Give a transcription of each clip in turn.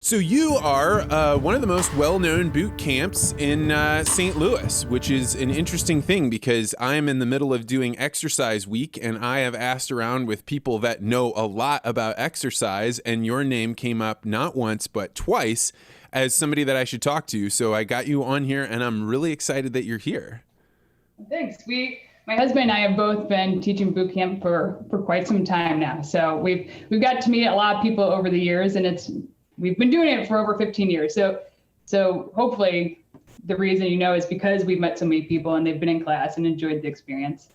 So you are one of the most well-known boot camps in St. Louis, which is an interesting thing because I'm in the middle of doing exercise week and I have asked around with people that know a lot about exercise, and your name came up not once but twice as somebody that I should talk to. So I got you on here and I'm really excited that you're here. Thanks. My husband and I have both been teaching boot camp for quite some time now. So we've got to meet a lot of people over the years, and we've been doing it for over 15 years. So hopefully the reason is because we've met so many people and they've been in class and enjoyed the experience.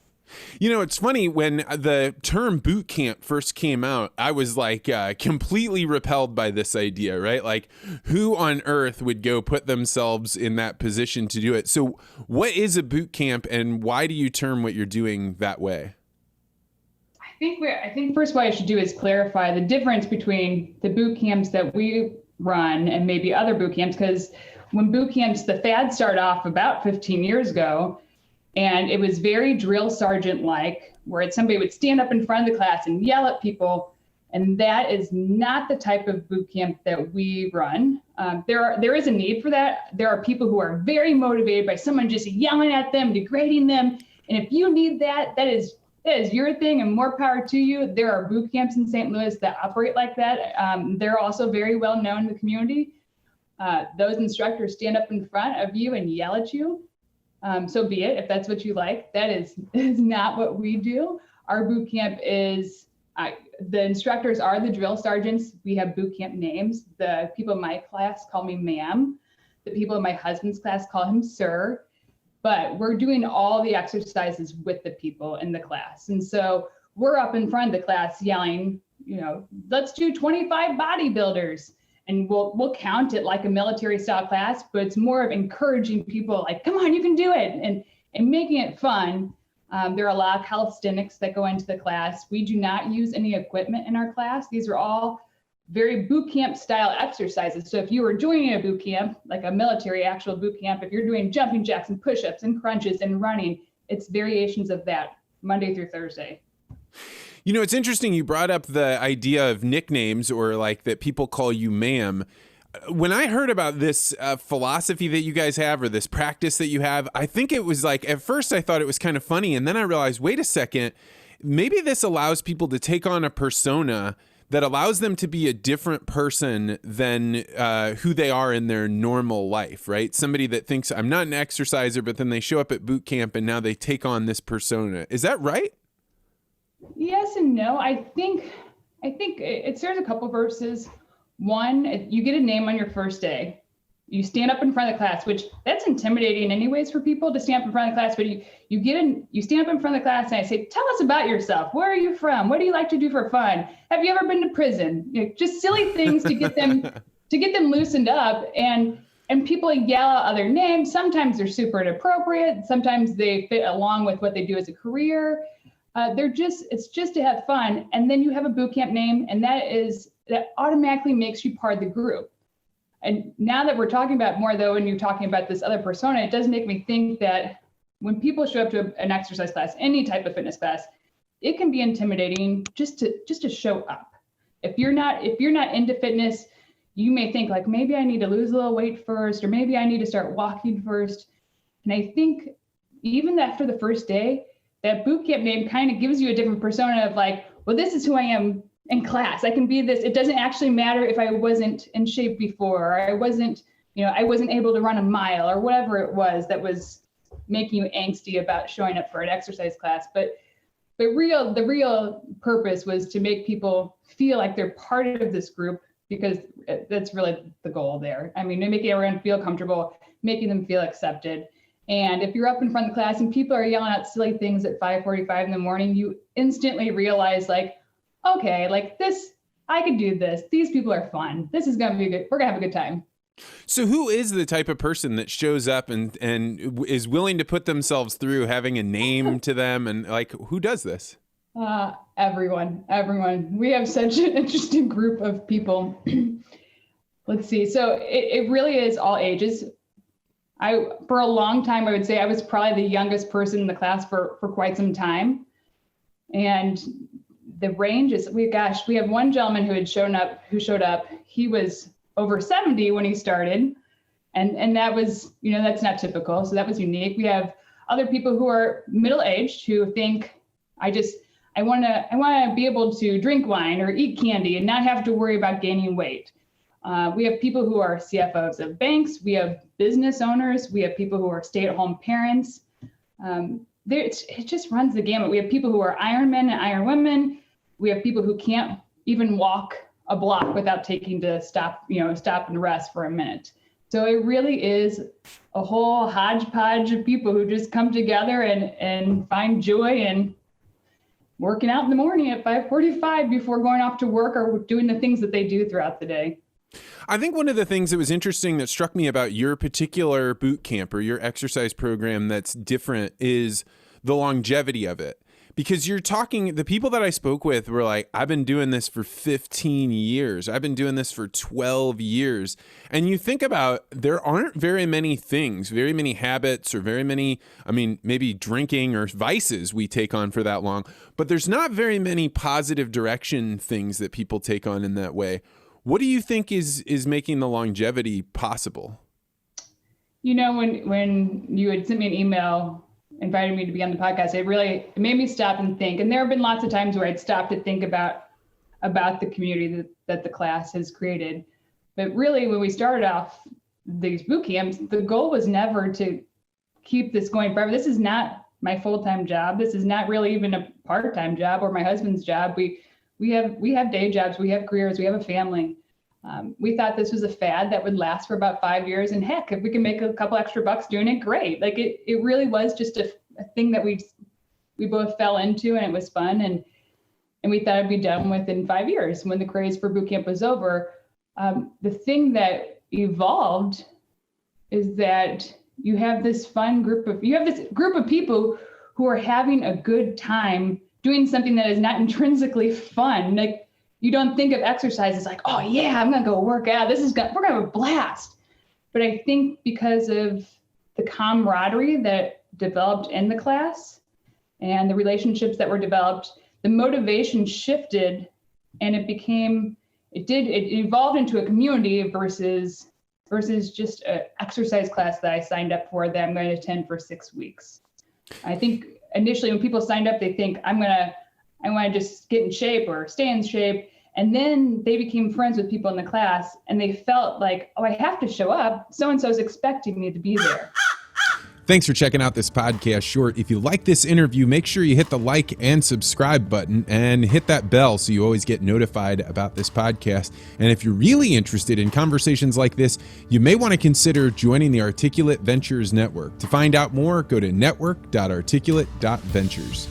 You know, it's funny, when the term boot camp first came out, I was like completely repelled by this idea, right? Like, who on earth would go put themselves in that position to do it? So what is a boot camp and why do you term what you're doing that way? I think first what I should do is clarify the difference between the boot camps that we run and maybe other boot camps, because when boot camps, the fad started off about 15 years ago, and it was very drill sergeant-like, where somebody would stand up in front of the class and yell at people, and that is not the type of boot camp that we run. There is a need for that. There are people who are very motivated by someone just yelling at them, degrading them, and if you need that is your thing, and more power to you. There are boot camps in St. Louis that operate like that. They're also very well known in the community. Those instructors stand up in front of you and yell at you. So be it, if that's what you like. That is not what we do. Our boot camp is, the instructors are the drill sergeants. We have boot camp names. The people in my class call me ma'am. The people in my husband's class call him sir. But we're doing all the exercises with the people in the class. And so we're up in front of the class yelling, let's do 25 bodybuilders. And we'll count it like a military style class, but it's more of encouraging people like, come on, you can do it, and making it fun. There are a lot of calisthenics that go into the class. We do not use any equipment in our class. These are all very boot camp style exercises. So if you were joining a boot camp, like a military actual boot camp, if you're doing jumping jacks and push-ups and crunches and running, it's variations of that Monday through Thursday. You know, it's interesting you brought up the idea of nicknames, or like that people call you ma'am. When I heard about this philosophy that you guys have, or this practice that you have, I think it was like, at first I thought it was kind of funny, and then I realized, wait a second, maybe this allows people to take on a persona that allows them to be a different person than who they are in their normal life, right? Somebody that thinks, I'm not an exerciser, but then they show up at boot camp and now they take on this persona. Is that right? Yes and no. I think it serves a couple purposes. One, you get a name on your first day. You stand up in front of the class, which that's intimidating anyways for people to stand up in front of the class, but you stand up in front of the class and I say, tell us about yourself. Where are you from? What do you like to do for fun? Have you ever been to prison? Just silly things to get them loosened up, and people yell out other names. Sometimes they're super inappropriate. Sometimes they fit along with what they do as a career. It's just to have fun. And then you have a boot camp name, and that automatically makes you part of the group. And now that we're talking about more, though, and you're talking about this other persona, it does make me think that when people show up to an exercise class, any type of fitness class, it can be intimidating just to show up. If you're not into fitness, you may think like, maybe I need to lose a little weight first, or maybe I need to start walking first. And I think even after the first day, that boot camp name kind of gives you a different persona of like, well, this is who I am in class. I can be this. It doesn't actually matter if I wasn't in shape before, or I wasn't able to run a mile, or whatever it was that was making you angsty about showing up for an exercise class. But the real purpose was to make people feel like they're part of this group, because that's really the goal there. I mean, making everyone feel comfortable, making them feel accepted. And if you're up in front of the class and people are yelling out silly things at 5:45 in the morning, you instantly realize like, okay, like this, I could do this. These people are fun. This is going to be good. We're going to have a good time. So who is the type of person that shows up and is willing to put themselves through having a name to them? And like, who does this? Everyone. We have such an interesting group of people. Let's see. So it really is all ages. For a long time, I would say I was probably the youngest person in the class for quite some time. And the range is, we have one gentleman who showed up. He was over 70 when he started. And that was, that's not typical. So that was unique. We have other people who are middle-aged who think, I want to be able to drink wine or eat candy and not have to worry about gaining weight. We have people who are CFOs of banks. We have business owners. We have people who are stay-at-home parents. It just runs the gamut. We have people who are Ironmen and Ironwomen. We have people who can't even walk a block without taking to stop and rest for a minute. So it really is a whole hodgepodge of people who just come together and find joy in working out in the morning at 5:45 before going off to work or doing the things that they do throughout the day. I think one of the things that was interesting that struck me about your particular boot camp or your exercise program that's different is the longevity of it. Because the people that I spoke with were like, I've been doing this for 15 years. I've been doing this for 12 years. And you think about, there aren't very many things, very many habits or maybe drinking or vices we take on for that long, but there's not very many positive direction things that people take on in that way. What do you think is making the longevity possible? When you had sent me an email invited me to be on the podcast, it made me stop and think. And there have been lots of times where I'd stop to think about the community that the class has created. But really, when we started off these boot camps, the goal was never to keep this going forever. This is not my full-time job. This is not really even a part-time job or my husband's job. We have day jobs, we have careers, we have a family. We thought this was a fad that would last for about 5 years, and heck, if we can make a couple extra bucks doing it, great. Like it really was just a thing that we both fell into, and it was fun, and we thought it'd be done within 5 years when the craze for boot camp was over. The thing that evolved is that you have this group of people who are having a good time doing something that is not intrinsically fun. Like, you don't think of exercise as like, oh yeah, I'm gonna go work out. We're gonna have a blast. But I think because of the camaraderie that developed in the class and the relationships that were developed, the motivation shifted, and it evolved into a community versus just an exercise class that I signed up for that I'm going to attend for 6 weeks. I think initially when people signed up, they think I want to just get in shape or stay in shape. And then they became friends with people in the class, and they felt like, oh, I have to show up. So-and-so's expecting me to be there. Thanks for checking out this podcast short. If you like this interview, make sure you hit the like and subscribe button and hit that bell so you always get notified about this podcast. And if you're really interested in conversations like this, you may want to consider joining the Articulate Ventures Network. To find out more, go to network.articulate.ventures.